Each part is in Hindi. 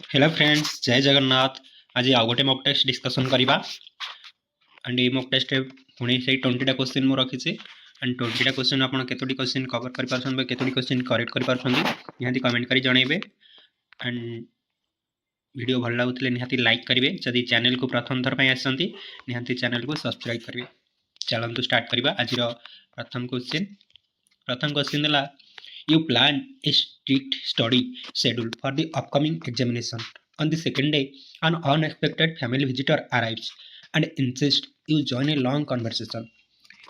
हेलो फ्रेंड्स, जय जगन्नाथ। आज आउ गोटे मक टेस्ट डिस्कसन करवा। एंड ये मक टेस्ट पुणी से 20टा क्वेश्चन मु रखी। एंड 20टा क्वेश्चन आप केतोटी क्वेश्चन कवर कर पारछन, केतोटी क्वेश्चन करेक्ट कर पारछन निहाती कमेंट करी जणेबे। एंड वीडियो भल लागुतले निहाती लाइक करेंगे। जदि चैनल को प्रथम थर पे आसती निहाती चैनल को सब्सक्राइब करेंगे। चलतु स्टार्ट करवा। आज प्रथम क्वेश्चन है, you plan a strict study schedule for the upcoming examination. On the second day, an unexpected family visitor arrives and insists you join a long conversation.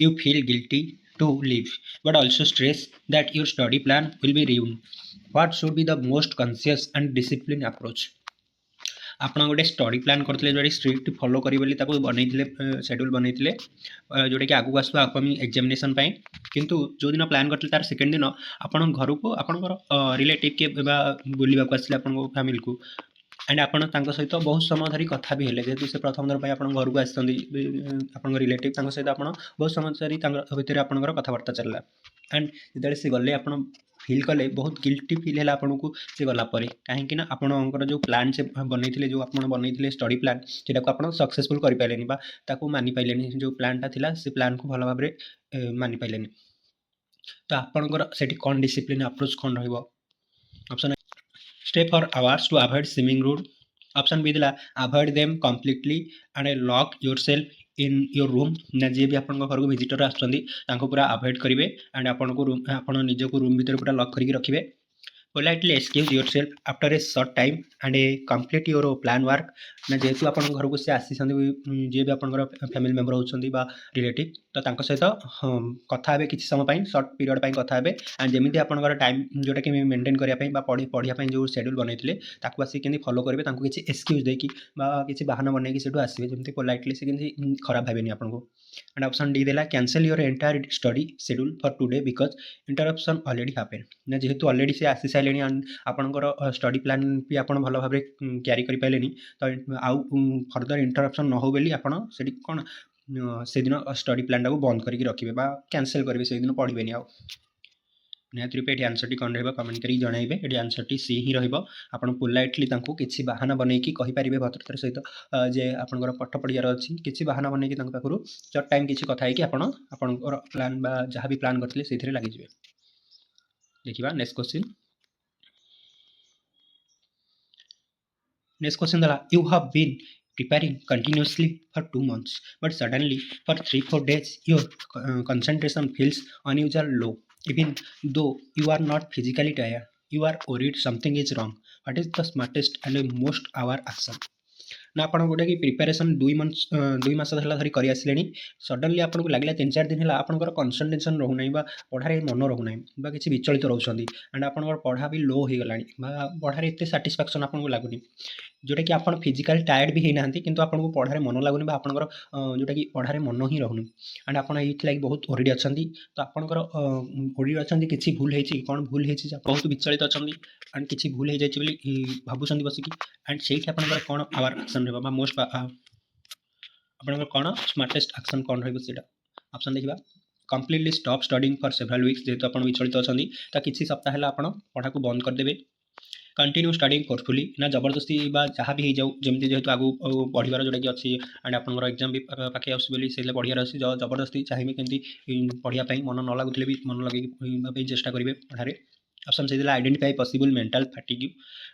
You feel guilty to leave, but also stress that your study plan will be ruined. What should be the most conscious and disciplined approach? ଆପଣ ଗୋଟେ ଷ୍ଟଡି ପ୍ଲାନ୍ କରିଥିଲେ, ଯେଉଁଟା ଷ୍ଟ୍ରିକ୍ଟ ଫଲୋ କରିବେ ବୋଲି ତାକୁ ବନେଇଥିଲେ, ସେଡ୍ୟୁଲ୍ ବନେଇଥିଲେ, ଯେଉଁଟାକି ଆଗକୁ ଆସୁଥିବା ଅପକମିଂ ଏକ୍ଜାମିନେସନ୍ ପାଇଁ। କିନ୍ତୁ ଯେଉଁଦିନ ପ୍ଲାନ୍ କରିଥିଲେ ତାର ସେକେଣ୍ଡ ଦିନ ଆପଣଙ୍କ ଘରକୁ ଆପଣଙ୍କର ରିଲେଟିଭ୍ କିଏ ବା ବୁଲିବାକୁ ଆସିଲେ ଆପଣଙ୍କ ଫ୍ୟାମିଲିକୁ। ଆଣ୍ଡ ଆପଣ ତାଙ୍କ ସହିତ ବହୁତ ସମୟ ଧରି କଥା ବି ହେଲେ, ଯେହେତୁ ସେ ପ୍ରଥମ ଥର ପାଇଁ ଆପଣଙ୍କ ଘରକୁ ଆସିଛନ୍ତି, ଆପଣଙ୍କ ରିଲେଟିଭ୍, ତାଙ୍କ ସହିତ ଆପଣ ବହୁତ ସମୟ ଧରି ତାଙ୍କ ଭିତରେ ଆପଣଙ୍କର କଥାବାର୍ତ୍ତା ଚାଲିଲା। ଆଣ୍ଡ ଯେତେବେଳେ ସେ ଗଲେ ଆପଣ ଫିଲ୍ କଲେ, ବହୁତ ଗିଲ୍ଟି ଫିଲ୍ ହେଲା ଆପଣଙ୍କୁ ସେ ଗଲା ପରେ। କାହିଁକି ନା ଆପଣଙ୍କର ଯେଉଁ ପ୍ଲାନ୍ ସେ ବନେଇଥିଲେ, ଯେଉଁ ଆପଣ ବନେଇଥିଲେ ଷ୍ଟଡି ପ୍ଲାନ୍, ସେଟାକୁ ଆପଣ ସକ୍ସେସଫୁଲ୍ କରିପାରିଲେନି ବା ତାକୁ ମାନିପାରିଲେନି। ଯେଉଁ ପ୍ଲାନ୍ଟା ଥିଲା ସେ ପ୍ଲାନ୍କୁ ଭଲ ଭାବରେ ମାନିପାରିଲେନି। ତ ଆପଣଙ୍କର ସେଠି କ'ଣ ଡିସିପ୍ଲିନ୍ ଆପ୍ରୋଚ୍ କ'ଣ ରହିବ? Option stay for hours to avoid seeming rude. Option B दिला avoid them completely and lock yourself in your room. ना जी भी आपन घर को विजिटर आसुचंदी तांको पूरा अवॉइड करिवे एंड आपन को रूम आपन निज को रूम भीतर पूरा लॉक करके रखिवे। Politely excuse yourself after a short time and a complete your plan work. ना जेहेतु आप घर को सी आसी जी भी आप फैमिली मेम्बर होती रिलेटिव, तो तांको सहित कथा हे किसी समय सर्ट पीरियड कथा हे एंड जमी आप टाइम जोटा कि मेंटेन करने पढ़ाई जो शेड्यूल बनई ताकू आसिक केमती फॉलो करेंगे, किसी एक्सक्यूज देकी किसी बहाना बनई से आसवे जमी पोलाइटली से केमती खराब भावेनि आपको। एंड ऑप्शन डी देला cancel your entire study schedule for today because interruption already happen. ना जेहेतु ऑलरेडी से आसी सारे आपणकर स्टडी प्लान भी आप भल भाव क्यारी करें, तो आउ फर्दर इंटरप्शन न हो बोली आप कौन से दिन स्टडी प्लान टाक बंद करके रखिए कैंसल करेंगे, से दिन पढ़े आउ। निहती रूपे ये आंसर टी कौन रहा कमेंट कर जनइबे। ये आंसर टी सी ही आप पोलाइटली किसी बाहाना बनईकी कहींपारे भद्रतार सहित जे आपंकर पाठ पढ़ियार अच्छी किसी बाहाना बनईकी पाखु चट टाइम किसी कथा है आपंकर प्लान जहाँ भी प्लान करते से लगिजे। देखा नेक्स्ट क्वेश्चन। नेक्स्ट क्वेश्चन था you have been preparing continuously for 2 months but suddenly for 3-4 days your concentration feels unusual low even though you are not physically tired. You are worried something is wrong. What is the smartest and most hour action? ना आप गोटे कि प्रिपेरेसन 2 मास धरी कर आसिले, सडनली आपको लगे 3-4 दिन है आपंकर कनसंट्रेशन रोना पढ़ाई मन रोना कि विचलित रोचान एंड आप पढ़ा भी लो हो गला पढ़ार एत साटिस्फैक्शन आपको लगुनि, जोटा कि आप फिजिकाल टायर्ड भी होना कि आपको पढ़ार मन लगुनि आपंकर जोटा कि पढ़ार मन ही रोनी एंड आप ये बहुत ओरिड अच्छा। तो आपंकर ओरिड अच्छा किसी भूल होती कौन भूल होती बहुत विचलित अच्छा एंड किसी भूल हो जाए भावुं बसिकी एंड से कौन आवर एक्शन रहा मोस्ट आप कौन स्मार्टेस्ट एक्शन कौन रहा ऑप्शन देखा completely stop studying for several weeks. जेहेतु आप विचलित अच्छा तो किसी सप्ताह है आप पढ़ा को बंद करदे। कंटिन्यू स्टडिंग फोर्सफुली ना जबरदस्ती जहाँ भी हो जाऊ जमी जेहतु आगू पढ़ार जोटा कि अच्छी एंड आप एग्जाम भी पाखे आसुली से पढ़ार अच्छी जबरदस्ती चाहिए कमी पढ़ाई मन न लगुले भी मन लगे चेष्टा करेंगे पढ़ारे। ऑप्शन से identify possible mental fatigue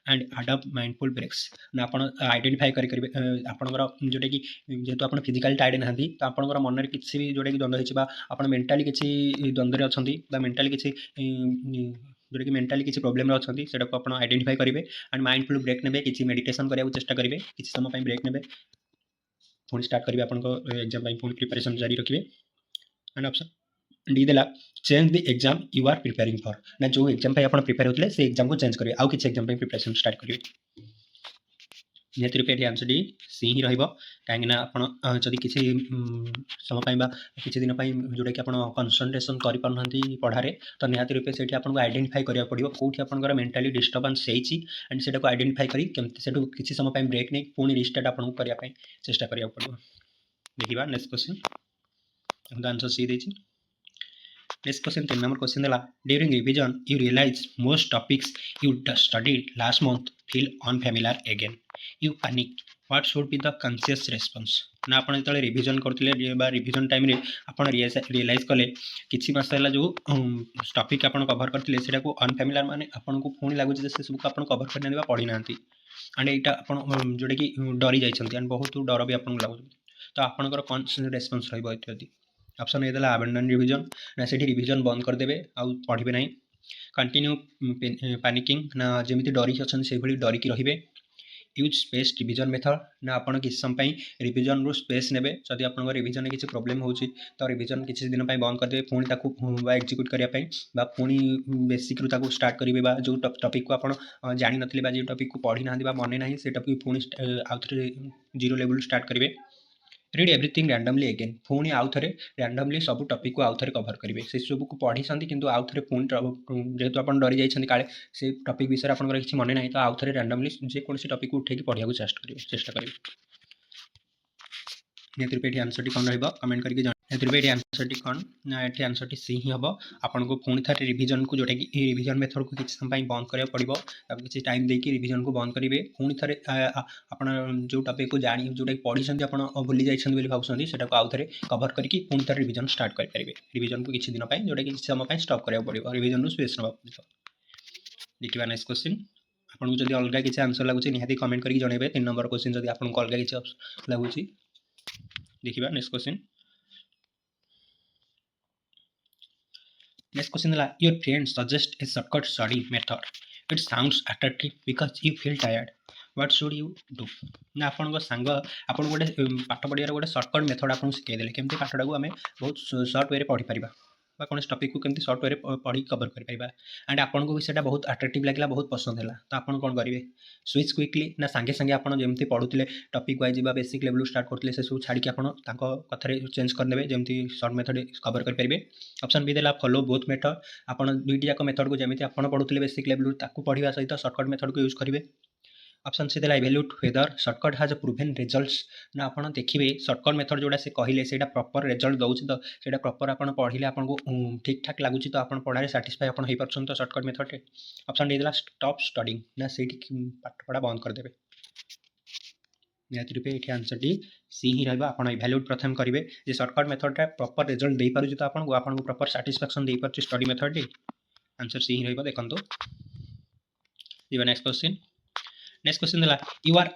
and adopt mindful breaks. ना आप आइडेंटिफाई करेंगे आपंकर जोटा कि जेहतु आप फिजिकाल टायर्ड ना तो आपंकर मन में किसी भी जोटा कि द्वंद्व हो मेंटाली किसी द्वंद्व अच्छा मेंटाली किसी जोटा कि मेंटाली किसी प्रोब्लेम अच्छा से आप आइडेंटिफाई करेंगे एंड माइंडफुल ब्रेक ने किसी मेडिटेशन करने चेष्टा करेंगे किसी समय ब्रेक ने पुणी स्टार्ट करेंगे आपन एग्जाम पुणी प्रिपरेशन जारी रखिए। एंड ऑप्शन डी देला change the exam you are preparing for. ना जो एग्जाम आप प्रिपेयर होते से एग्जाम को चेंज करेंगे आउ किसी एग्जाम प्रिपरेशन स्टार्ट करेंगे। निहती रूपे ये आंसर टी सी ही कहीं आपड़ी किसी समय किसी दिन जोटा कि आप कनसंट्रेशन करना पढ़ारे तो निहती रूपे से आपको आइडेंटिफाई करा पड़ो कौटी आप मेंटाली डिस्टर्बांस होती एंड से आइडेंटिफाई करी किसी समय ब्रेक नहीं पुणी रिस्टार्ट आपको करने चेष्टा करा पड़ो। देखा नेक्स्ट क्वेश्चन आंसर सी देती नेक्स्ट क्वेश्चन 3 नंबर क्वेश्चन देला during revision you realise most topics you studied last month feel unfamiliar again you panic what should be the conscious response ना आपण जो रिवीजन करते रिवीजन टाइम रे आपण रियलाइज कले किसी मास है जो टॉपिक आपण कवर करते से अनफैमिलियर माने आपण को पुणी लगुच से सब आप कवर करना पढ़ी ना एंड यहाँ आप जोटा कि डरी जाइए एंड बहुत डर भी आपको लगुच तो आपंकर कौन रेस्पन्स रही ऑप्शन ए देला अबेंडन रिवीजन ना से रिवीजन बंद करदे आउ पढ़े ना कंटिन्यू पैनिकिंग ना जमी डरी अच्छा से डरिकी रे यूज स्पेस रिवीजन मेथड ना आप किसी समय रिवीजन रू स्पेस ने जदि आप रिवीजन किसी प्रोब्लेम हो तो रिवीजन किसी दिन बंद करदे पुणी एक्जिक्यूट करने पुणी बेसिक रू स्टार्ट करेंगे जो टॉपिक को आप जानी ना जो टॉपिक को पढ़ी ना मने ना से टॉपिक पुणी आउ थे जीरो लेवल स्टार्ट करेंगे रीड एवरीथिंग रैंडमली अगेन पुणी आउ थे रैंडमली सब टॉपिक को आउ थे कवर करेंगे से सब को पढ़ी कि आउ थे पुणी जेहेतु आप डरी जाइए काले से टॉपिक विषय आप किसी मन ना तो आउ थे रैंडमली जेकोसी टॉपिक को उठे पढ़ा चेष्टा करेंगे ये आंसर टी कौन रमेंट करके आंसर टी कौन ना ये आंसर टी सी ही हम आपको पुणी थे रिवीजन को जोटा कि रिवीजन मेथड को किसी समय बंद करा पड़ो किसी टाइम देकी रिवीजन को बंद करेंगे पुणी थे आप जो टॉपिक को जानी जोटा पढ़ी आप भूली जाइए भावुँ से आउ थे कवर करके पुणी थे रिवीजन स्टार्ट करेंगे रिवीजन को किसी दिन जोटा कि किसी समय स्टॉप करा पड़ो रिवीजन रू स्पेस ना पड़ो देखिए नेक्स्ट क्वेश्चन आपको जब अलग किसी आंसर लगुच निहाती कमेंट करके जनइबे 3 नंबर क्वेश्चन जब आपको अलग किसी लगुच देखिए नेक्स्ट क्वेश्चन नेक्स्ट क्वेश्चन है your friend suggest A shortcut study method it sounds attractive because you feel tired what should you do ना आपण सांग आपन गोटे पाठ पढ़ियार गोटे शॉर्टकट मेथड आपको शिखेदेले केमती पाठटा को आम बहुत सर्ट वे पढ़ी पारिबा कौन टॉपिक को केमती सर्ट वे पढ़ी कवर कर पारिबा एंड आपन को विषयटा बहुत अट्रैक्टिव लगला बहुत पसंद है तो आपन कौन करेंगे स्विच क्विकली ना सांगे सांगे आपन जमती पढ़ुले टॉपिक वाइज बा बेसिक लेवल स्टार्ट करते से सब छाड़ी आपन कथार चेंज करदे जमती शॉर्ट मेथड कवर कर पारिबे ऑप्शन बी देला फॉलो बोथ मेथड आपन दुईटी जाक मेथड को जमती आपन पढ़ुले बेसिक लेवल ताकू पढ़ा सहित शॉर्टकट मेथड को यूज करेंगे ऑप्शन सी देला evaluate whether shortcut has proven results ना आपन देखिए शॉर्टकट मेथड जोड़ा से कहले से प्रॉपर रिजल्ट दौर तो से प्रॉपर आपन पढ़िले आपको ठीक ठाक लगुच तो आप पढ़ाई साटिस्फाई आप हो पार्छ तो शॉर्टकट मेथड ऑप्शन डी देला स्टॉप स्टडिंग ना से पाठ पढ़ा बंद करदे निहत रूपे ये आंसर टी सी ही रहा आप इवैल्यूएट प्रथम करेंगे जे शॉर्टकट मेथडटा प्रॉपर रिजल्ट दे पारुछि तो आपको प्रॉपर साटिस्फैक्शन दे पारुछि स्टडी मेथड टी आंसर सी ही रहा देखो नेक्स्ट क्वेश्चन नेक्स्ट क्वेश्चन देला you are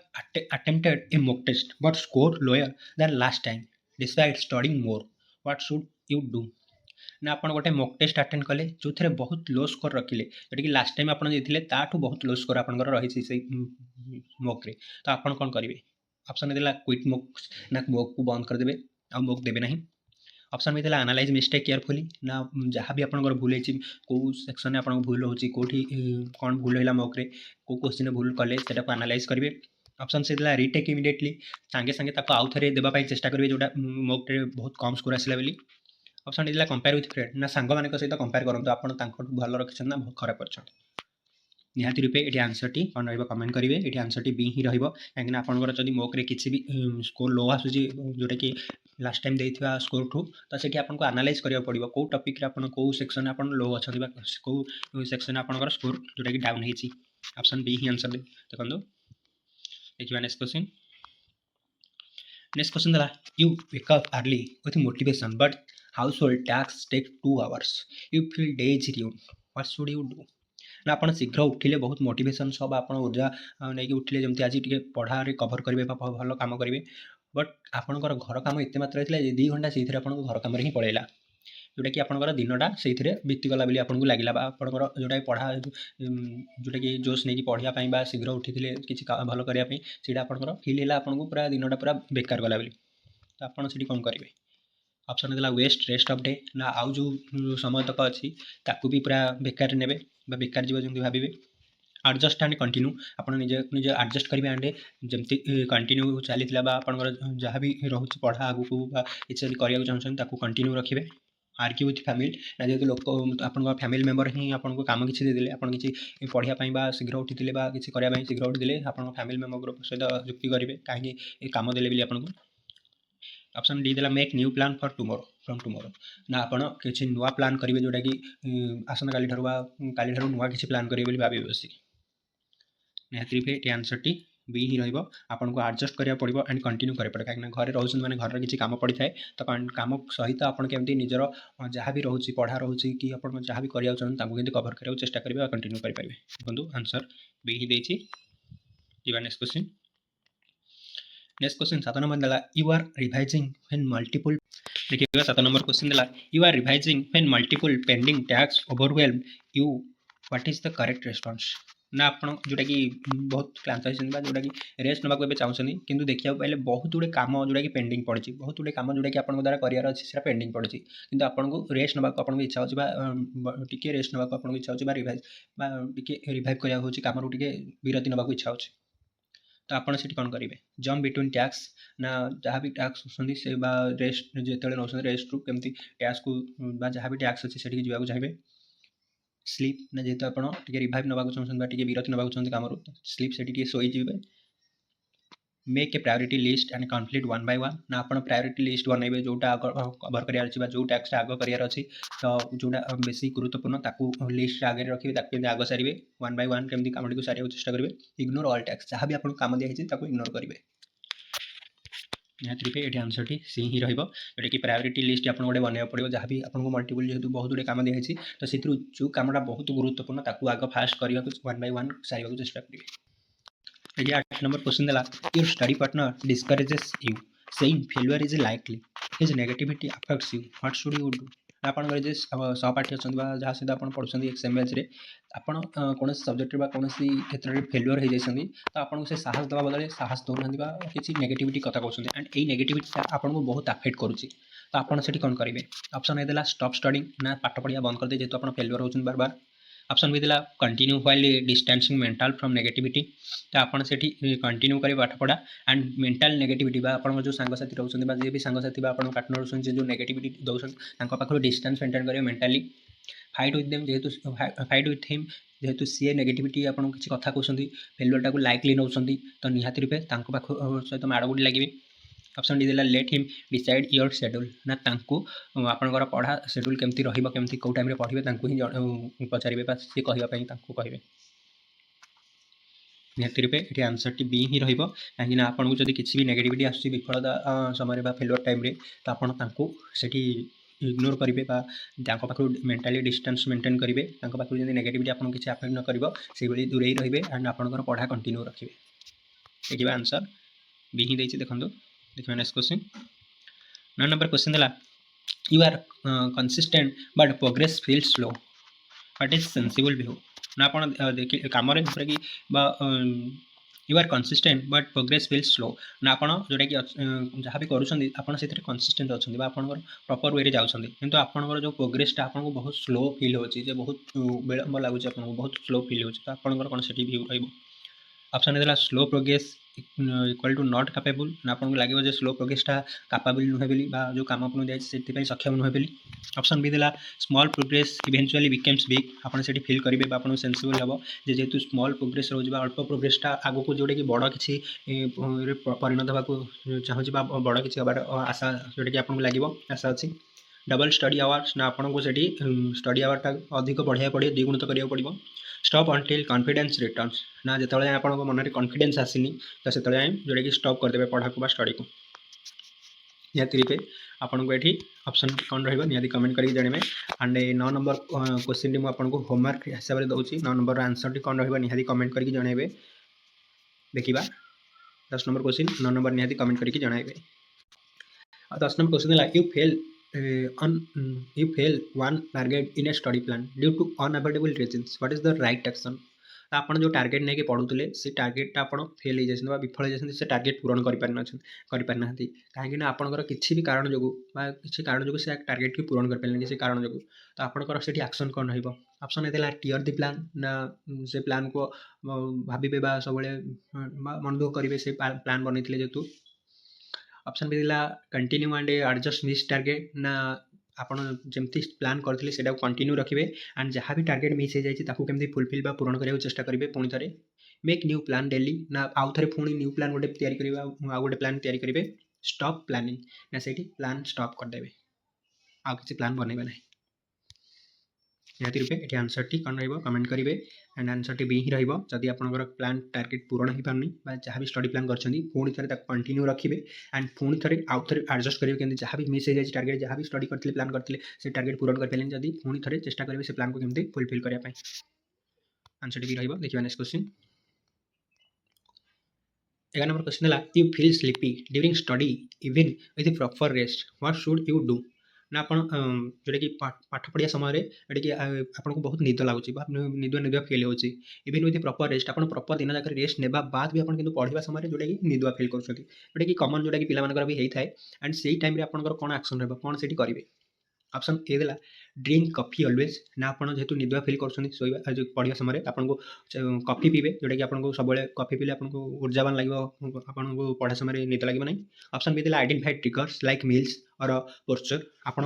attempted a mock test but score lower than last time despite studying more what should you do ना आप गोटे मॉक टेस्ट अटेंड कले जो थे बहुत लो स्कोर रखिले जोटा कि लास्ट टाइम आपड़ देते ताठू बहुत लो स्कोर आप रही से मॉक रे तो आप कौन करेंगे ऑप्शन देला क्विट मॉक ना मॉक को बंद करदे आ मॉक देवे ना ऑप्शन भी देला एनालाइज मिस्टेक केयरफुली ना जहाँ भी आपंकर भूल हो कौ सेक्शन में आप भूल हो कौटी कौन भूल है मॉक रे कौ क्वेश्चन भूल कले से एनालाइज करेंगे ऑप्शन से देला रिटेक इमिडिएटली सांगे सांगे आउ थे देवाई चेष्टा करेंगे जोटा मॉक रे बहुत कम स्कोर आसला बोली ऑप्शन डी देला कंपेयर विथ फ्रेंड ना सांग मान सहित कंपेयर करूँ आप भल रखिए ना बहुत खराब कर निहाती रूपे ये आंसर टी कौन रही कमेंट करेंगे ये आंसर टी बी ही कहीं आपंकर जब मॉक रे किसी भी स्कोर लो आसूँ जोटा कि लास्ट टाइम देइथिबा स्कोर ठू तो सेठी आपनको एनालाइज करिया पड़िबो को टॉपिक रे आपन को सेक्शन आपन लो अछथि बा को सेक्शन आपनकर स्कोर जोटा कि डाउन हेछि ऑप्शन बी ही आंसर दे देखंदो देखिबा नेक्स्ट क्वेश्चन दला you wake up early with motivation but household task take 2 hours you feel day's ruined what should you do ना आप शीघ्र उठिले बहुत मोटिवेशन सब आप ऊर्जा नहीं उठिले जमी आज टे पढ़ारे कवर करेंगे भल कम करेंगे बट आपंकर घर कम एत मात्रा 2 घंटा से घर कम ही पड़ेगा जोटा कि आपंकर दिनटा से बीतीगला बोली आपको लगे आपंकर जोटा पढ़ा जोटा कि जोश नहीं पढ़ापी शीघ्र उठी किसी भल करने से आपंकर फिल है आपको पूरा दिनटा पूरा बेकार गला बोली तो आपड़ी कौन करेंगे ऑप्शन देला वेस्ट रेस्ट ऑफ डे ना आउ जो समय तक अच्छी ताकू भी पूरा बेकार ने बेकार जीव जमी भावे एडजस्ट एंड कंटिन्यू आप निजे निजे एडजस्ट करेंगे एंड जमती कंटिन्यू चली जहाँ भी रोचे पढ़ा आगू किसी करने चाहते कंटिन्यू रखिए आर्ग्यू विथ फैमिली ना जेहतु लोक आप फैमिली मेंबर ही आपको काम किसी देदेले आप किसी पढ़ाई शीघ्र उठी किसी करने शीघ्र उठी आप फैमिली मेंबर सहित जुक्ति करेंगे कहीं काम देले आपको ऑप्शन डी देला make new plan for tomorrow from tomorrow ना आपण किसी नुआ प्लान करेंगे जोटा कि आसन काली ठार काली ठार नुआ किसी प्लान करेंगे बोली भाबे बसी निहाती ये आंसर टी बी ही रहिबो आपन को एडजस्ट करिया पड़िबो एंड कंटिन्यू करे पड़े काहे घरे रहउछन माने घर किसी काम पड़ी थाए तो काम सहित आपन केमती निजर जहाँ भी रहउछि पढ़ा रहउछि कि आपन जहाँ भी करिया चाहन ताकू केमती कवर करिया चेष्टा करिवे और कंटिन्यू करि पाइबे बंधु आंसर बी ही देछि जीवा नेक्स्ट क्वेश्चन 7 नंबर देला you are revising when multiple देखिएगा 7 नंबर क्वेश्चन देला you are revising when multiple pending tasks overwhelm you what is the correct response ना आपण जोटा कि बहुत क्लांत होइछन बा जोटा कि रेस्ट नबा को चाहछनी किंतु देखिया पहले बहुत गुडे काम जोटा कि पेंडिंग पड़ी बहुत गुडे काम जोटा कि आपण द्वारा करियर अछि सेरा पेंडिंग पड़ी किंतु आपण को रेस्ट नबा को आपण इच्छा होछि बा टिके रेस्ट नबा को आपण इच्छा होछि बा टिके रिवाइव करिया होछि काम रो टिके विरति नबा को इच्छा होछि तो आपड़ से कौन करेंगे जम्प बिटवीन टैक्स ना जहाँ भी टैक्स होती से रेस्ट जो नौ रेस्ट रू कमी टैक्स को जहाँ भी टैक्स अच्छे से जावाक चाहिए स्लीप ना जेहेतु आप रिवाइव नवाक चाहते विरति नवाक चाहते कम स्लीप से शोजे make a priority list and complete one by one ना आप प्रायोरिटी लिस्ट बनइबे जोटा कवर करार जो टैक्स आग करार अच्छी तो जोटा बेसी गुरुत्वपूर्ण ताकू लिस्ट आगे रखिए आग सारे वन बाय वन केमती काम को सारे चेष्टा करेंगे इग्नोर ऑल टैक्स जहाँ भी आप काम दिखाई इग्नोर करेंगे निहती ये आंसर टी सी ही रोटा कि प्रायोरिटी लिस्ट आप गोटे बनवा पड़ो जहाँ भी आपको मल्टीपल जेहतु बहुत गुड काम दिखाई तो से जो कमटा बहुत गुरुत्वपूर्ण ताकू आग फास्ट करने वन बाय वन सारे चेष्टा करेंगे देखिए 8 नंबर क्वेश्चन देला your study partner discourages you saying failure is likely his negativity affects you what should you do आपण जे सहपाठी अच्छा जहाँ सहित आप पढ़ुं एक्जाम बेच आपड़ कौन सब्जेक्ट कौन क्षेत्र में फेल्युअर हो जाती तो आपको से साहस देवा बदले साहस दौना किसी नेगेटिविटी कथा कहते एंड यही नेगेटिविटी आपको बहुत अफेक्ट करुच्ची तो आपड़ से कौन करेंगे ऑप्शन ए देला स्टॉप स्टडिंग ना पाठ पढ़िया बंद कर दे जेहेतु आप फेल्युअर होती बार बार ऑप्शन बी देला continue while distancing mental from negativity तो आपन सेठी कंटिन्यू करी पाठ पढ़ा एंड मेंटल नेगेटिविटी बा आपन जो सांगसाथी रहउछन बा जे भी सांगसाथी बा आपन पार्टनर रहउछन जो नेगेटिविटी दउछन तांको पाखरो डिस्टेंस मेंटेन करियो मेंटली फाइट विथ देम जेहेतु फाइट विथ हिम जेहेतु सी नेगेटिविटी आपन किसी कथा कहउछंती फेल्युअर टाको लाइकली नउछंती तो निहाती रूपे तांको पाखो सहित माड़ गुडी लागिबे ऑप्शन डी देला let him decide your schedule ना तांको आपनकर पढ़ा शेड्यूल केमती रहिबो केमती को टाइम रे पढ़िबे तांको ही पचारिबे बा से कहबा पई तांको कहबे निहाती रूपे ये आंसर टी बी ही रहिबो काहे आपको जब किसी भी नेगेटिविटी आसुची विफलता समय बा फेल्युअर टाइम रे तो आपन तांको सेठी इग्नोर करेंगे पाखु मेंटाली डिस्टेंस मेंटेन करेंगे पाखु जब नेगेटिविटी आपको किसी अफेक्ट न कर से दूरे रही एंड आपंकर पढ़ा कंटिन्यू रखिए देखिए आंसर बी ही देखिए देखिए नेक्स्ट क्वेश्चन 9 नंबर क्वेश्चन देला you are consistent but progress feel slow what is sensible view ना आपण देखिए काम कि you are consistent but progress feel slow ना आपण जोटा कि जहाँ भी करुँच कंसिस्टेंट अच्छा आप प्रॉपर वे जाऊँच किंतु आपंकर जो प्रोग्रेसटा आपको बहुत स्लो फील होची बहुत विलंब लगुच आपको बहुत स्लो फील हो तो आपंकर कौन से व्यू रही ऑप्शन देला slow progress equal to not capable ना आपको लगे जो स्लो प्रोग्रेसटा कैपेबल नुहे बोली जो काम आपको दिखाई सक्षम नुहे बोली ऑप्शन बी देला small progress eventually becomes big आपन सेठी फील करेंगे आपको सेंसिबल हम जेहेतु स्मॉल प्रोग्रेस रोज अल्प प्रोग्रेसटा आग को जोटा कि बड़ किसी परिणत होगा चाहूँ बड़ किसी हबार आशा जोटा कि आपको लगे आशा अच्छी डबल स्टडी आवर्स ना आपको से स्टडी आवर्टा अधिक बढ़िया पड़े द्विगुणित करा पड़ो स्टॉप अंटिल कॉन्फिडेंस रिटर्न्स ना जो आप मन में कॉन्फिडेंस आसनी तो से जोटा कि स्टॉप करदे पढ़ा को स्टडी को निहाती रूपे आपको ये ऑप्शन कौन रही कमेंट करके जानवे एंड 9 नंबर क्वेश्चन टी मुझे होमवर्क हिसाब से दूसरी 9 नंबर आंसर टी कौन रही कमेंट करके जानवे देखा 10 नंबर क्वेश्चन 9 नंबर निहाती कमेंट करके जानवे 10 नंबर क्वेश्चन है you fail one target in a study plan due to unavoidable reasons what is the right action आप जो टार्गेट नहीं पढ़ुले से टार्गेटा आप फेल हो विफल हो से टार्गेट पूरण करना कहीं आपंकर किसी भी कारण जो किसी कारण जो से टार्गेट की पूरण कर पारे किसी कारण जो तो आपंकर से एक्शन कौन रही option A tear the plan ना से प्लान को भावे सब मन दुख करेंगे से प्लान बनई जेहेतु ऑप्शन बी देला continue and adjust miss target ना आपन जमती प्लान करथिले सेटा कंटिन्यू रखिबे एंड जहाँ भी टार्गेट मिस हो जाइए ताकू केमती फुलफिल बा पूरण करने चेष्टा करेंगे पुणी थे मेक न्यू प्लान डेली ना आउ थे पुणी न्यू प्लान गोटे तैयारी करबा आ गोटे प्लान तैयारी करेंगे स्टॉप प्लानिंग ना से प्लान स्टॉप करदेवे आ किसी प्लान बनइबे ना निहाती रूपे ये आंसर कौन रमेंट करेंगे एंड आंसर टी बी ही रही आपंकर प्लान टार्गेट पूरण हो पारनी जहाँ भी स्टडी प्लान कर कंटिन्यू रखिए एंड पुणी थे आउ थे आडजस्ट करेंगे कि जहाँ भी मिस हो जाए टार्गेट जहाँ भी स्टडी करते प्लान करते से टार्गेट पूरण कर पारे जब पुणी थे चेस्ट करेंगे से प्लान को केमती फुलफिल करने आंसर टी भी रही देखिए नेक्स्ट क्वेश्चन 11 नंबर क्वेश्चन है you feel sleepy during study even with proper rest what should you do ना आप जोटा कि पाठ पढ़िया समय कि आपको बहुत निद लगुच निदुआ निदुआ फिल हो इवन विथ प्रॉपर रेस्ट आप प्रॉपर दिन जाक रेस्ट ने बाद भी आप पढ़ा समय जोटा कि निदुआ फिल कर जोटा कि कमन जोटा कि पिलाମାନଙ୍କର भी होता है एंड से टाइम आपंकर कौन एक्शन रहा कौन से करेंगे ऑप्शन ए देला ड्रिंक कॉफी ऑलवेज ना आपन जेहेतु निदुआ फिल कर जो पढ़िया समय आपको कॉफी पीबे जोटा कि आपको सब कॉफी पीले आपको ऊर्जावान लगे आपको पढ़ा समय निद लगे ना ऑप्शन बी देला आइडेंटिफाई ट्रिगर्स लाइक मिल्स और पोस्चर आप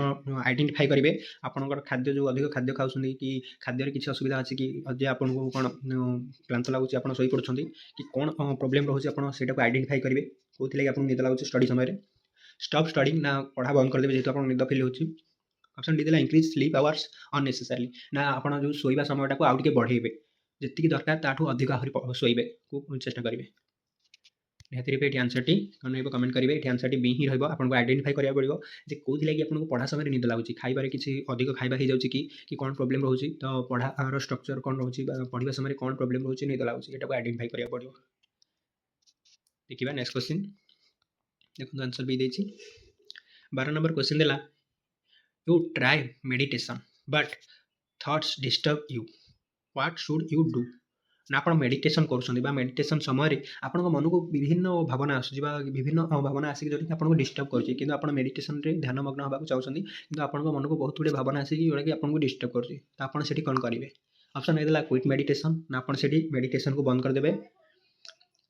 आइडेंटिफाई करेंगे आपंकर खाद्य जो अधिक खाद्य खाऊँ कि खाद्य किसी असुविधा अच्छी कि आपको कौन क्लांत लगुच आप शई पड़ुंट कि कौन प्रोब्लेम रोचे आपको आइडेंटिफाई करेंगे कौन आपको निद लगुच स्टडी समय स्टॉप स्टडी ना पढ़ा बंद करदे जेहतु आप निद फिल हो ऑप्शन डी देला इंक्रीज स्लीप आवर्स अननेसेसरी ना आपण जो सोइबा समयटा को आउ टिके बढ़ेबे जति दरकार ताठू अधिक आहरी सोइबे को चेष्टा करेंगे निहाती रूपे ये आंसर टी कौन रही कमेंट करेंगे ये आंसर टी बी ही रहा आपको आइडेंटिफाई करा पड़ो जे कौन लगी आपको पढ़ा समय निद लगुच खाइबार किसी अधिक खाइबा हो जाऊँगी कि कौन प्रोब्लेम रोचे तो पढ़ार स्ट्रक्चर कौन रोचे पढ़ा समय कौन प्रोब्लेम रोचे निद लगुच यहाँ आइडेंटिफाई करा पड़ो देखिए नेक्स्ट क्वेश्चन देखो आंसर भी देती 12 नंबर क्वेश्चन देला you try meditation but thoughts disturb you what should you do ना आप मेडिटेशन कर मेडिटेशन समय आपण मन को विभिन्न भावना आसूबा विभिन्न भावना आसिक जो कि आपको डिस्टर्ब कर मेडिटेशन रे ध्यान मग्न होगा चाहते कि आप मन को बहुत गुड़े भावना आसिक जोटा कि आपको डिस्टर्ब कर कौन करेंगे ऑप्शन ए देला क्विट मेडिटेशन ना आप मेडिटेशन को बंद करदे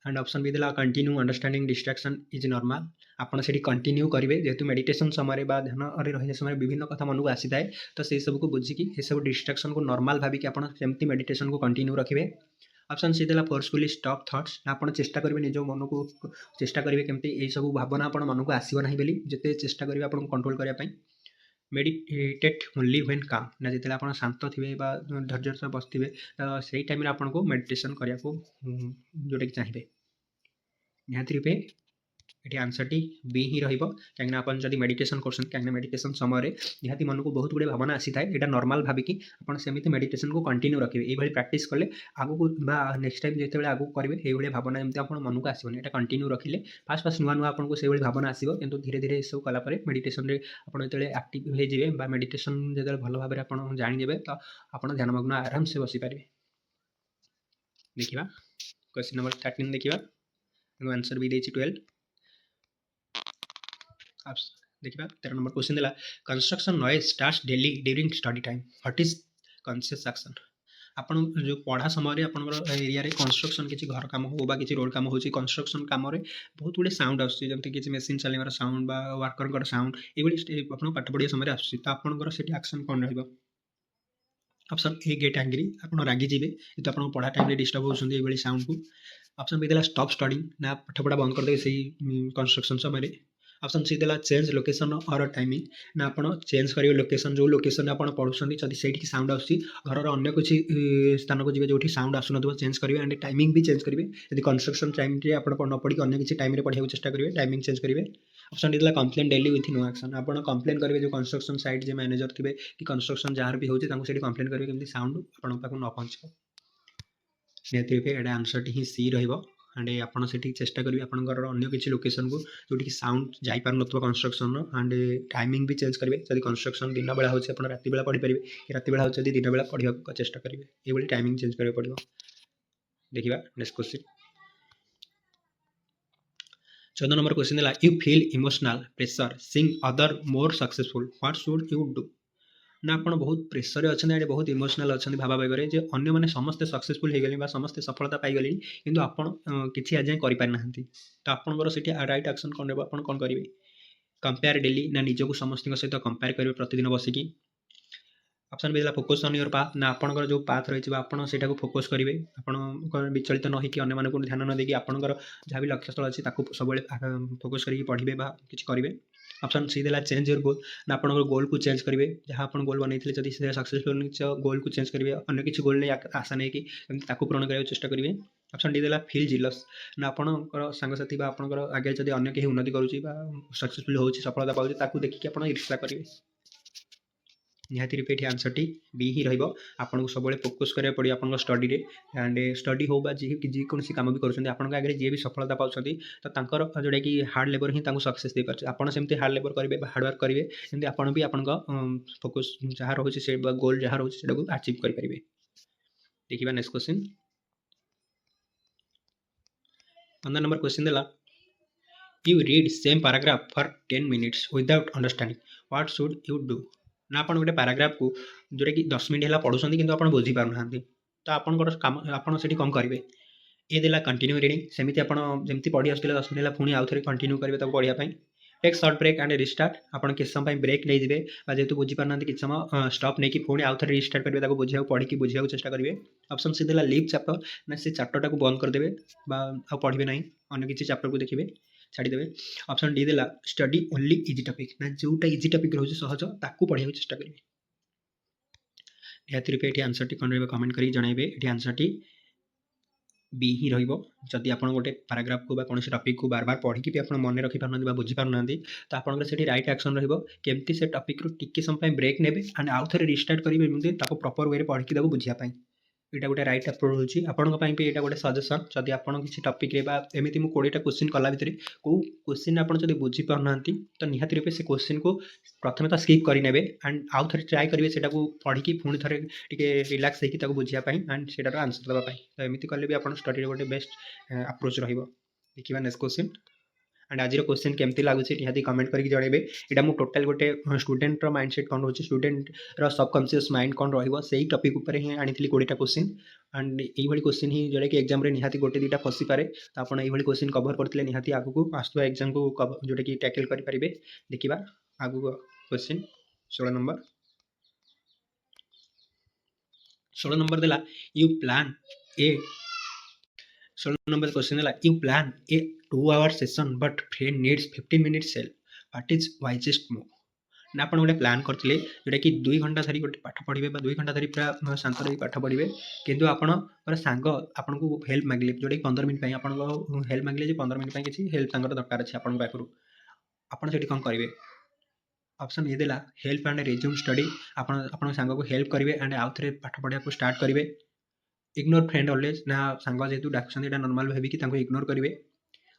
एंड ऑप्शन भी देला continue understanding distraction is normal आपड़ से कंटिन्यू करेंगे जेहेतु मेडिटेशन समय ध्यान रही समय विभिन्न कथा मन को आसी थाए तो से सब को बुझिकी ये सब डिस्ट्रैक्शन को नॉर्मल भाविकी आप मेडिटेशन को कंटिन्यू रखिए ऑप्शन सी देला फोर्सफुली स्टॉप थॉट्स आप चेष्टा करेंगे निज मन को चेष्टा करेंगे केमती ये सब भावना आप मन को आसो ना बोली जिते चेष्टा करेंगे आप कंट्रोल करने मेडिटेट ओनली व्हेन काम ना जिते आप शांत थे धैर्य सह बसते तो सही टाइम आपको मेडिटेशन करने को जोटा कि चाहिए निहाती रूपे ये आंसर टी बी ही रही कहीं आप जब मेडिटेशन कर मेडिटेशन समय निहाती मन को बहुत गुड़े भावना आसी थाए यहाँ नॉर्मल भाविकी आप सेमती मेडिटेशन को कंटिन्यू रखिए ये प्रैक्टिस कले आगू नेक्स्ट टाइम जो आगू करेंगे ये भावना जमी आप मन को आसोनी यहाँ कंटिन्यू रखिले फास्ट फास्ट नुआ नुआ आपको से भावना आसो कि धीरे धीरे सब कलापर मेडिटेशन जो आक्टिव हो मेडिटेशन जो भल भाव में आप जाणीजे तो आप ध्यानमग्न आराम से बसीपारे देखा क्वेश्चन नंबर 13 देखा आंसर भी देती 12 देखा 13 नंबर क्वेश्चन देला construction noise starts daily during study time what is conscious action आपण जो पढ़ा समय आपंकर एरिया कंस्ट्रक्शन किसी घर काम हो कि रोड काम हो कंस्ट्रक्शन काम बहुत गुड़े साउंड आसमती किसी मेसीन चलाइबार साउंड बा वर्कर साउंड ये पाठ पढ़िया समय आसूँ तो आपंकर से एक्शन कौन रहा ऑप्शन ए गेट एंग्री आप रागिजे तो आप पढ़ा टाइम डिस्टर्ब होती साउंड को ऑप्शन बी देला स्टॉप स्टडिंग ना पाठ पढ़ा बंद करदे से कंस्ट्रक्शन समय ऑप्शन सी देला चेंज लोकेशन और टाइमिंग ना आप चेंज करेंगे लोकेशन जो लोकेशन आप पढ़ुं जब से साउंड आसूँ घर अन्य किसी स्थान को जी जो साउंड आसुन चेंज करेंगे एंड टाइमिंग भी चेंज करेंगे यदि कंस्ट्रक्शन टाइम आप न पढ़ी अन्य किसी टाइम पढ़ाई चेष्टा करेंगे टाइमिंग चेंज करेंगे ऑप्शन डी देला complain daily with no action आप कंप्लेन करेंगे जो कंस्ट्रक्शन साइट जो मैनेजर थे कि कंस्ट्रक्शन जहाँ भी होती कंप्लेन करेंगे केमती साउंड आप न पहुँच निहती रूपे यहाँ आंसर टी ही सी एंड आपड़ से चेष्टा करेंगे आपंकर अन्य किसी लोकेशन को जोटि साउंड जापार न कंस्ट्रक्शन एंड टाइमिंग भी चेंज करेंगे जब कंस्ट्रक्शन दिन बेला होती है रात बेला पढ़ी पारे कि रात बेला होती दिन बेला पढ़ा चेष्टा करेंगे ये टाइमिंग चेंज करा पड़ो देखा नेक्स्ट क्वेश्चन 14 नंबर क्वेश्चन है you feel emotional pressure seeing other more successful what should you do ना आप बहुत प्रेसर अच्छा बहुत इमोशनल अच्छा भावावेगे जो अन्य मैंने समस्ते सक्सेसफुल हो गले समस्ते सफलता पाईगले कि आप किसी आज जाए तो आपंकर से राइट एक्शन कौन रहा कौन करेंगे कंपेयर डेली ना निजक समस्त सहित कंपेयर करेंगे प्रतिदिन बसिकी ऑप्शन बी देला फोकस ऑन योर पाथ ना आपणकर जो पाथ रही आपण सेटा को फोकस करेंगे आपण विचलित न होइकि अन्य मानक ध्यान न देकी आपणकर जहाँ भी लक्ष्य स्थल अच्छी सब फोकस करके पढ़े किसी करेंगे ऑप्शन सी देला चेंज योर गोल ना आप गोल को चेंज करेंगे जहाँ आप गोल बनई जब से सक्सेसफुल गोल को चेंज करेंगे अन्य किसी गोल नहीं आशा नहीं कि पूरण करने चेष्टा करेंगे ऑप्शन डी देला फील जिलस ना आपणकर सांगसाथी आपंकर आगे जब अन्य कहीं उन्नति करुच्ची सक्सेसफुल हो सफलता पाँच देखिए आप ईर्षा करेंगे निहाती रूपे ये आंसर टी बी ही रहिबो आपनको सब फोकस करा पड़ो आप स्टडी रे एंड स्टडी हो जेकोसी कम भी करुँच आप आगे जी भी सफलता पाँच तो तांकर जोटा कि हार्ड लेबर ही सक्सेस दे पारे आपड़ सेमती हार्ड लेबर करेंगे हार्डवर्क करेंगे जमी आपड़ भी आप फोकस जहाँ रोचे से गोल जहाँ रोचे अचीव करेंगे देखिए नेक्स्ट क्वेश्चन 15 नंबर क्वेश्चन देला you read same paragraph for 10 minutes without understanding what should you do ना आप गोटे पैराग्राफ को जोटा कि 10 मिनट है पढ़ुं कि आप बुझी पारना तो आपंकर कम आपड़ी कौन करेंगे ये देला कंटिन्यू रीडिंग सेमती आप जमी पढ़ी आसते 10 मिनट है पुणी आउ थे कंटिन्यू करेंगे पढ़ाई take short break and restart आपन किस समय ब्रेक नहीं जाए जेहतु बुझी पारना कि समय स्टॉप नहीं कि पुणी आउ थे रिस्टार्ट करेंगे बुझा पढ़ी बुझा चेष्टा करेंगे ऑप्शन सी देला लीव चैप्टर ना से चैप्टर को बंद करदे आ पढ़े ना अन्य किसी चैप्टर को देखिए छाड़ीदे ऑप्शन डी देला स्टडी ओनली इजी टॉपिक ना जोटा इजी टॉपिक रोज सहज ताकू पढ़ा चेष्टा करेंगे निहाती रूपे ये आंसर टी कौन रही कमेंट कर जनइबे ये आंसर टी बी ही रही आप गोटे पैराग्राफ को कौन टॉपिक को बार बार पढ़ी भी आप मन रखी पारना बुझी पारना तो आपंकर से रईट एक्शन रमती से टॉपिक रू टिके समय ब्रेक ने एंड आउ थे रिस्टार्ट करेंगे प्रॉपर वे पढ़ी बुझापी यहाँ गोटे रईट अप्रोच होती आपंपाई भी यहाँ गोटे सजेसन जब आप किसी टॉपिक एमती मुझे 20टा क्वेश्चन कला भितर कौ क्वेश्चन आप बुझी पारना तो निहाती रूपे से क्वेश्चन को प्रथम तो स्किप करेंगे एंड आउ थे ट्राए करेंगे से पढ़ी पुणी थे टे रिलैक्स होकर बुझापी एंड से आंसर देवाई तो एमती कले भी आप स्टडी गोटे बेस्ट अप्रोच देखिए नेक्स्ट क्वेश्चन एंड आज क्वेश्चन केमती लगुच निहाती कमेंट करके जनइबे यहाँ मुझे टोटाल गोटे स्टूडेंट माइंडसेट कौन रोचे स्टूडेंट सबकनसीयस माइंड कौन रही टॉपिक उपर ही आनी 20टा क्वेश्चन एंड ये क्वेश्चन ही जोटा कि एग्जाम निहाती गोटे 2टा फसी पारे तो आप ये क्वेश्चन कवर करते निहाती आगू आसुवा एग्जाम को जोटा कि टैकल करेंगे देखा आगू क्वेश्चन 16 नंबर देला you plan A 16 number question है you plan a 2 hour session but friend needs 15 minutes sell what is wisest move ना आप गोटे प्लान करते जोटा कि 2 घंटा धरी गोटे पाठ पढ़े 2 घंटा धरी पूरा शांत रही पाठ पढ़े किंतु आपण सांग आपको हेल्प मांगले जोटा कि 15 मिनट आप हेल्प मांगले 15 मिनट किसी हेल्प दरकार अच्छे आपण पाखु आपड़ से कौन करेंगे ऑप्शन ये देला हेल्प एंड रिज्यूम स्टडी आप सांग को हेल्प करेंगे एंड आउ थे पाठ पढ़ा को स्टार्ट करेंगे इग्नोर फ्रेंड ऑलवेज ना सांग जेहतु डाकुन नॉर्मल भाविकी इग्नोर करेंगे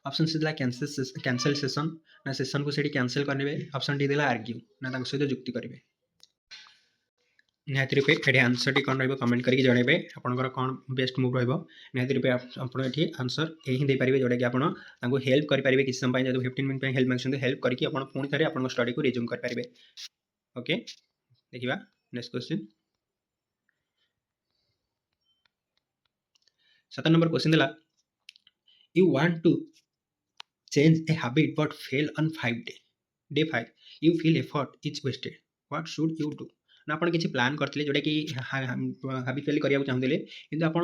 ऑप्शन सी देला कैंसल सेशन ना सेशन को से कैंसल करेंगे ऑप्शन डी देला आर्ग्यू ना सहित जुक्ति करेंगे निहाती रूपे ये आंसर टी कौन रमेंट करके जनइबे आपंकर कौन बेस्ट मूव निहाती रूपे ये आंसर यही दे पारे जोटा कि आपको हेल्प करेंगे किसी समय जब 15 मिनट हेल्प मांगते हेल्प करके पुणी थे आप स्टडी को रिज्यूम करेंगे ओके देखा नेक्स्ट क्वेश्चन 7 नंबर क्वेश्चन देला you want to change a habit but fail on 5 day 5 you feel effort is wasted what should you do ना आप किसी प्लान करते जोटा कि हाबिट फेल करने चाहते कि आप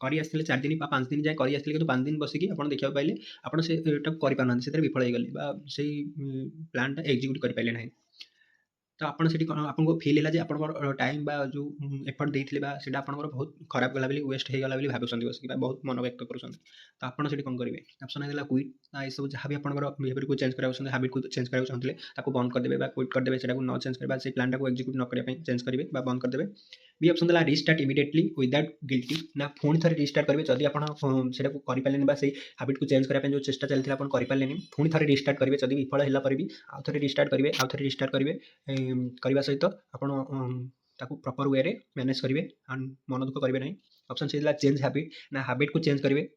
कर 4 दिन 5 दिन जाए कर 5 दिन बसिकी आप देखा पाइले आप करना से विफल हो गले से प्लानटा एक्जिक्यूट करें ना तो आपन से आपको फील है आप टाइम जो एफर्ट देते से बहुत खराब गला वेस्ट हो गला भाई बस बहुत मन व्यक्त कर तो आपड़ से कौन करेंगे ऑप्शन है क्विट ये सब जहाँ भी आप बिहेवियर को चेंज करा हाबिट को चेंज करा चाहते बंद करदे क्विट करदे से न चेंज करें से प्लान को एक्जिक्यूट न करने चेंज करेंगे बंद करदे बी ऑप्शन देला रिस्टार्ट इमिडिएटली विदाउट गिल्टी ना पुणी थे रिस्टार्ट करेंगे जब आप करें से हाबिट को चेंज करने जो चेष्टा चलता आप करें पुणी थे रिस्टार्ट करेंगे जब विफल है पर भी आउ थे रिस्टार्ट करेंगे आउ थे रिस्टार्ट करेंगे करने सहित आप प्रॉपर वे रे मैनेज करेंगे एंड मन दुख करेंगे ना ऑप्शन सी देला चेंज हैबिट ना हैबिट को चेंज करेंगे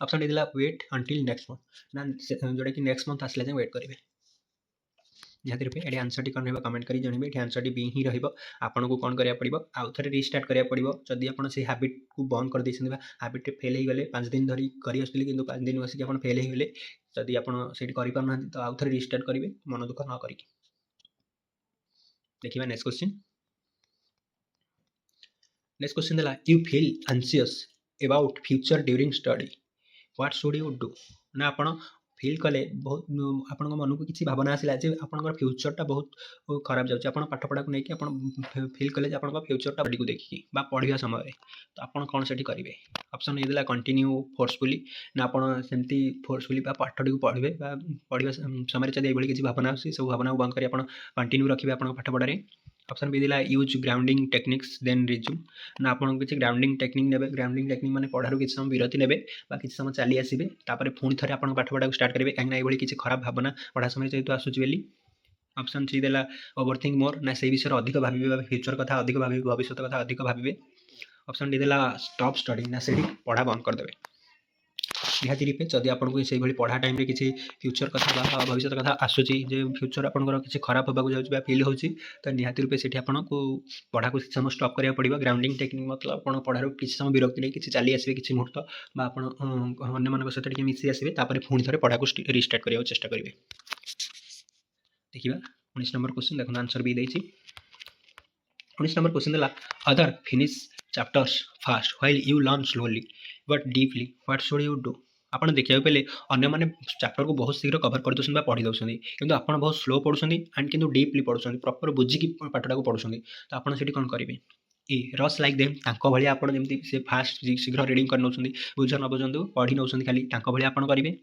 ऑप्शन डी देला वेट अंटिल नेक्स्ट मंथ ना जोटा कि नेक्स्ट मंथ आसला वेट करेंगे निहाती रूपे ये आंसर टी कौन रहा कमेंट कर जनइबे ये आंसर टी बी ही आपको कौन करा पड़ो आउ थे रिस्टार्ट करा पड़ो जदि आप हाबिट को बंद कर देते हाबिट फेल हो गले 5 दिन धरी कर 5 दिन बसिक आप फेल हो गले जदि आप पारना तो आउ थे रिस्टार्ट करेंगे मन दुख न करेंगे देखिए नेक्स्ट क्वेश्चन नेक्स्ट क्वेश्चन देला you feel anxious about future during study what should you do ना आपण फिल कले बहुत आपण मन को किसी भावना आसला जे आपण फ्यूचरटा बहुत खराब जाऊँ आप पाठपढ़ा को लेकिन आप फिल कले आप फ्यूचरटा बड़ी को देखिए पढ़ा समय तो आप कौन से करेंगे ऑप्शन ये कंटिन्यू फोर्सफुली ना आप सेमती फोर्सफुली पाठटी को पढ़े पढ़ा समय जब ये किसी भावना आसी सब भावना को बंद कर कंटिन्यू रखिए आप पाठपढ़े ऑप्शन बी दिला use grounding techniques then resume ना आप किसी ग्राउंडिंग टेक्निक ने ग्राउंडिंग टेक्निक मैंने पढ़ार किसी समय विरति ने किसी समय चली आसबे तापर पुणी थे आप पाठपढ़ा को स्टार्ट करेंगे कहीं ये किसी खराब भावना पढ़ा समय जेहतु आसूची बेली ऑप्शन सी देला ओवरथिंक मोर ना से विषय अधिक भावे फ्यूचर कथा अधिक भावे भविष्य कथा अधिक भावे ऑप्शन डी देला स्टॉप स्टडी ना से पढ़ा बंद करदे निहाती रूपे जदि आपको से पढ़ा टाइम किसी फ्यूचर कथा भविष्य कथा आसूची जे फ्यूचर आपंकर किसी खराब होगा जाऊँगी फिल होती तो निहाती रूपे से आपको पढ़ा को समय स्टॉप करा पड़ो ग्राउंडिंग टेक्निक मतलब आप पढ़ार किसी समय विरक्ति नहीं किसी चली आसवे किसी मुहूर्त अन्य सहित मिसी आसवे पुणी थे पढ़ा को रिस्टार्ट करने चेष्टा करेंगे देखा 19 नंबर क्वेश्चन देखो आंसर भी देती 19 नंबर क्वेश्चन देला other finish chapters fast while you learn slowly but deeply what should you do आपन देखिया पहले अन्य माने चैप्टर को बहुत शीघ्र कवर कर दोछन बा पढ़ी दोछन किंतु आपन बहुत स्लो पढुछन एंड किंतु डीपली पढुछन प्रॉपर बुझी की पाठटा को पढुछन तो आपन सेठी कोन करिवे ए रस लाइक देम तांको भली आपन जेमति से फास्ट शीघ्र रीडिंग कर नौछन बुझ न बुझंदु पढ़ी नौछन खाली तांको भली आपन करिवे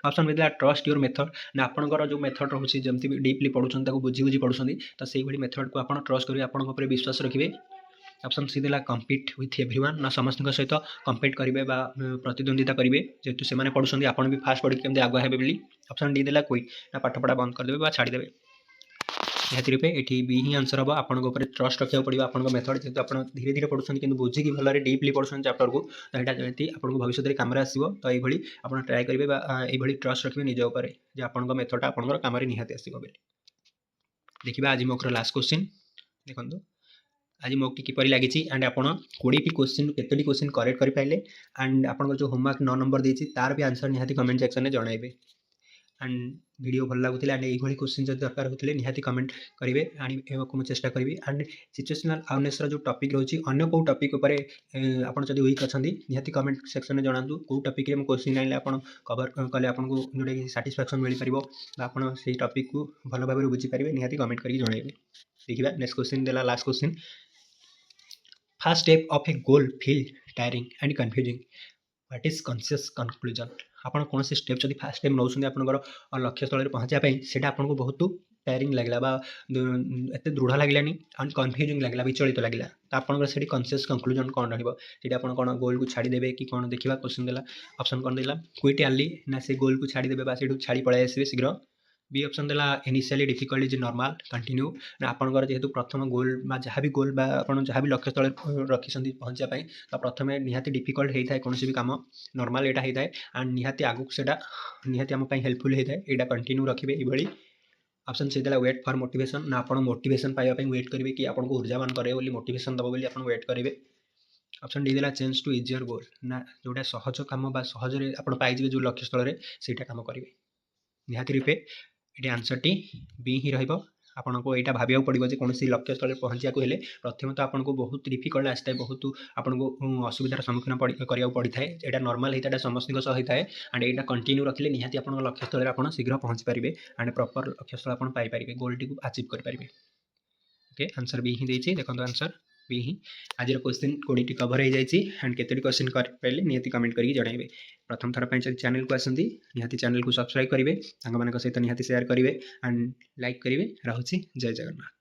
ऑप्शन में दिला ट्रस्ट योर मेथड ना आपनकर जो मेथड रहउछि जेमति डीपली पढुछन ताको बुझी बुझी पढुछन तो सेही भली मेथड को आपन ट्रस्ट करी आपन ऊपर विश्वास रखिवे ऑप्शन सी देला कम्पीट विथ एवरीवन ना समस्त सहित कम्पीट करेंगे प्रतिद्वंदिता करेंगे जेहेतु से पढ़ुं आपड़ भी फास्ट पढ़ी केमती आगुआ हे बोली ऑप्शन डी देला क्विट ना पाठपढ़ा बंद करदे छाड़ीदे निहाती रूपे ये बी ही आंसर हम आपन ट्रस्ट रखा पड़ो आप मेथड जेहतु आप धीरे धीरे पढ़ुं कि बुझिकी भल डीपली पढ़ुं चैप्टर को तो यहाँ जमी आपको भविष्य में कम आसो तो ये आप ट्राए करेंगे ये ट्रस्ट रखिए निज उपर आप मेथडा आप कम निहाती आसो देखा आज मोर लास्ट क्वेश्चन देखो आज मोक किपर लगी एंड आप 20 क्वेश्चन केतोटी क्वेश्चन करेक्ट कर पाइले एंड आप जो होमवर्क 9 नंबर देती तार भी आंसर निहाती कमेंट सेक्शन में जनइबे एंड वीडियो भल लगुला एंड ये क्वेश्चन जो दरकार होते निहाती कमेंट करेंगे आने चेष्टा करी एंड सिचुएशनल अवेयरनेस जो टॉपिक रही अन्य को टॉपिक उपर आप वीक अच्छा निहाती कमेंट सेक्शन में जनातु कौ टॉपिक में क्वेश्चन आने आप कवर कले आपको जोटा कि साटिस्फैक्शन मिल पार आप से टॉपिक को भल भाव बुझीपारे निहाती कमेंट करके जनइबे देखा नेक्स्ट क्वेश्चन देला last question first step of A goal feel tiring and confusing what is conscious conclusion आपन कौन से स्टेप जब फास्ट स्टेप नौछन आपनकर लक्ष्य स्थल पहुँचापी से आपको बहुत टायरिंग लगला एत दृढ़ लगलानी एंड कन्फ्यूजिंग लगला विचलित लगला तो आपन से कॉन्शियस कंक्लूजन कौन रही आप कौन गोल को छाड़ीदेवे कि कौन देखा क्वेश्चन देला ऑप्शन कौन देला क्विट अर्ली ना से गोल को छाड़ीदेवे से छाड़ी पड़े आसवे शीघ्र बी ऑप्शन देला initially difficult is normal continue ना आपनकर जेहेतु प्रथम गोल जहाँ भी गोल जहाँ भी लक्ष्य स्थल रखी पहुँचापी तो प्रथम निहाती डिफिकल्ट होता है कौन भी कम नॉर्मल यहाँ होता है एंड निहाती आगक से निहाती आम हेल्पफुल होता है यहाँ कंटिन्यू रखिए ये ऑप्शन से देला वेट फॉर मोटिवेशन ना आप मोटिवेशन पाइबा वेट करेंगे कि आपको ऊर्जावान करे मोटिवेशन दब बोली आप वेट करेंगे ऑप्शन डी देला चेंज टू इजियर गोल ना जोटा सहज कम सहजरे आप पाइबे जो लक्ष्य स्थल से कम करेंगे निहाती रूपे ये आंसर टी बी ही आपको यहाँ भाविया पड़ो कौन लक्ष्य स्थल पहुँचा हेले प्रथम तो आपको बहुत डिफिकल्ट आसता है बहुत आपको असुविधार सम्मुखीन करा पड़ी था यहाँ नॉर्मल होता है समस्त होता है एंड यहाँ कंटिन्यू रखिले निहाती आप लक्ष्य स्थल आप शीघ्र पहुँची पारे एंड प्रॉपर लक्ष्य स्थल आप पाइपर गोल टी अचीव करेंगे ओके आंसर बी ही देखिए देखो आंसर बी ही आज क्वेश्चन 20 कवर हो जाए एंड केतोटी क्वेश्चन कर पारे निहाती कमेंट करके जनइबे प्रथम थर पर चैनल को आसती निहाती चैनल को सब्सक्राइब करेंगे सहित निहाती शेयर करेंगे एंड लाइक करेंगे रहुछि जय जगन्नाथ।